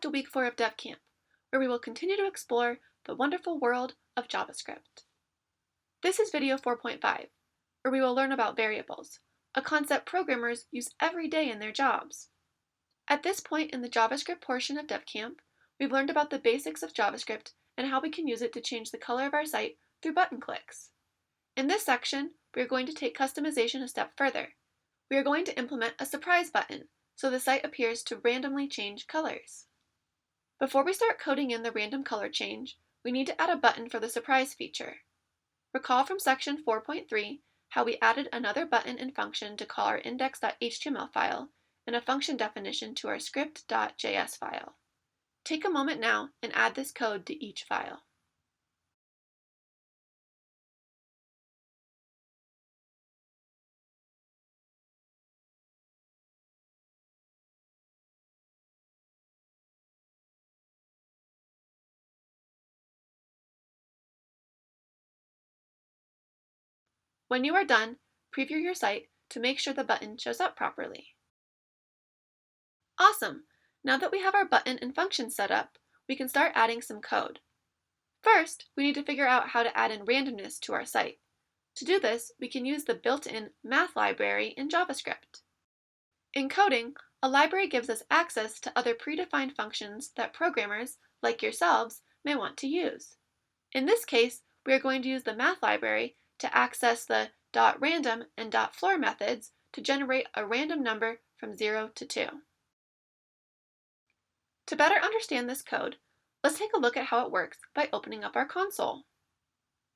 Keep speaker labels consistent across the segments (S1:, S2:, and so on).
S1: to week 4 of DevCamp, where we will continue to explore the wonderful world of JavaScript. This is video 4.5, where we will learn about variables, a concept programmers use every day in their jobs. At this point in the JavaScript portion of DevCamp, we've learned about the basics of JavaScript and how we can use it to change the color of our site through button clicks. In this section, we are going to take customization a step further. We are going to implement a surprise button, so the site appears to randomly change colors. Before we start coding in the random color change, we need to add a button for the surprise feature. Recall from section 4.3 how we added another button and function to call our index.html file and a function definition to our script.js file. Take a moment now and add this code to each file. When you are done, preview your site to make sure the button shows up properly. Awesome! Now that we have our button and function set up, we can start adding some code. First, we need to figure out how to add in randomness to our site. To do this, we can use the built-in math library in JavaScript. In coding, a library gives us access to other predefined functions that programmers, like yourselves, may want to use. In this case, we are going to use the math library to access the .random and .floor methods to generate a random number from 0 to 2. To better understand this code, let's take a look at how it works by opening up our console.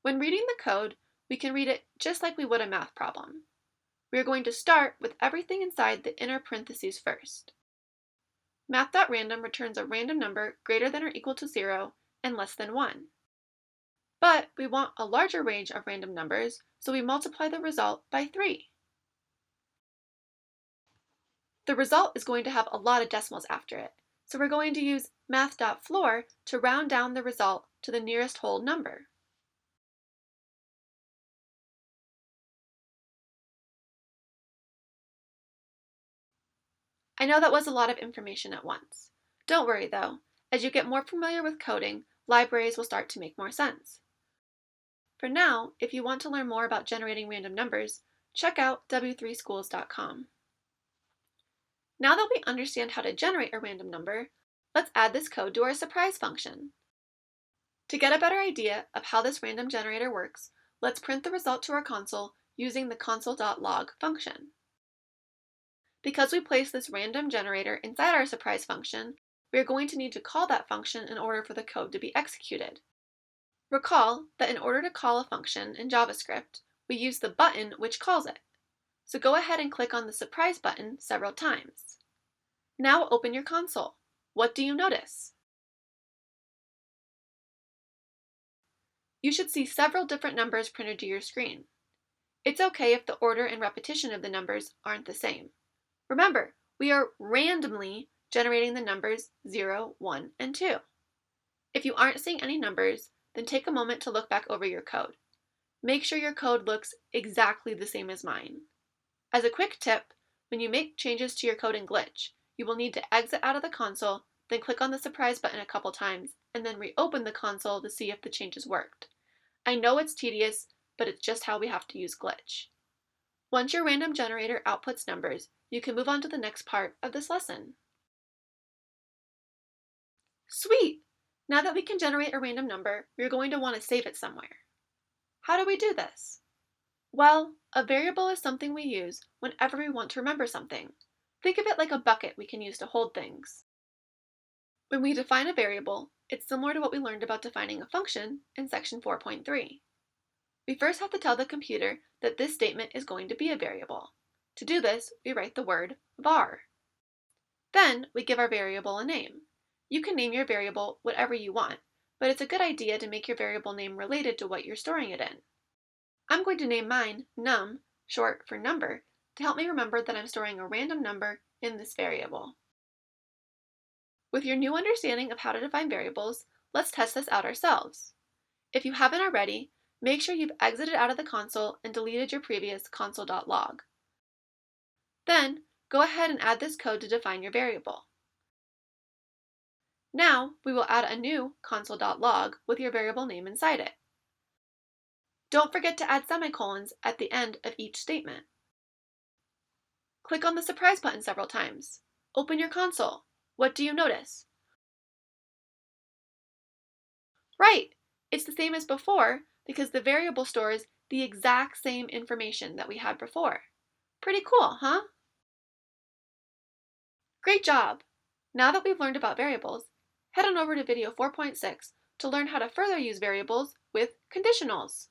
S1: When reading the code, we can read it just like we would a math problem. We are going to start with everything inside the inner parentheses first. Math.random returns a random number greater than or equal to 0 and less than 1. But we want a larger range of random numbers, so we multiply the result by 3. The result is going to have a lot of decimals after it, so we're going to use math.floor to round down the result to the nearest whole number. I know that was a lot of information at once. Don't worry though, as you get more familiar with coding, libraries will start to make more sense. For now, if you want to learn more about generating random numbers, check out w3schools.com. Now that we understand how to generate a random number, let's add this code to our surprise function. To get a better idea of how this random generator works, let's print the result to our console using the console.log function. Because we placed this random generator inside our surprise function, we are going to need to call that function in order for the code to be executed. Recall that in order to call a function in JavaScript, we use the button which calls it. So go ahead and click on the surprise button several times. Now open your console. What do you notice? You should see several different numbers printed to your screen. It's okay if the order and repetition of the numbers aren't the same. Remember, we are randomly generating the numbers 0, 1, and 2. If you aren't seeing any numbers, then take a moment to look back over your code. Make sure your code looks exactly the same as mine. As a quick tip, when you make changes to your code in Glitch, you will need to exit out of the console, then click on the surprise button a couple times, and then reopen the console to see if the changes worked. I know it's tedious, but it's just how we have to use Glitch. Once your random generator outputs numbers, you can move on to the next part of this lesson. Sweet! Now that we can generate a random number, we're going to want to save it somewhere. How do we do this? Well, a variable is something we use whenever we want to remember something. Think of it like a bucket we can use to hold things. When we define a variable, it's similar to what we learned about defining a function in section 4.3. We first have to tell the computer that this statement is going to be a variable. To do this, we write the word var. Then we give our variable a name. You can name your variable whatever you want, but it's a good idea to make your variable name related to what you're storing it in. I'm going to name mine num, short for number, to help me remember that I'm storing a random number in this variable. With your new understanding of how to define variables, let's test this out ourselves. If you haven't already, make sure you've exited out of the console and deleted your previous console.log. Then, go ahead and add this code to define your variable. Now we will add a new console.log with your variable name inside it. Don't forget to add semicolons at the end of each statement. Click on the surprise button several times. Open your console. What do you notice? Right, it's the same as before because the variable stores the exact same information that we had before. Pretty cool, huh? Great job! Now that we've learned about variables, head on over to video 4.6 to learn how to further use variables with conditionals.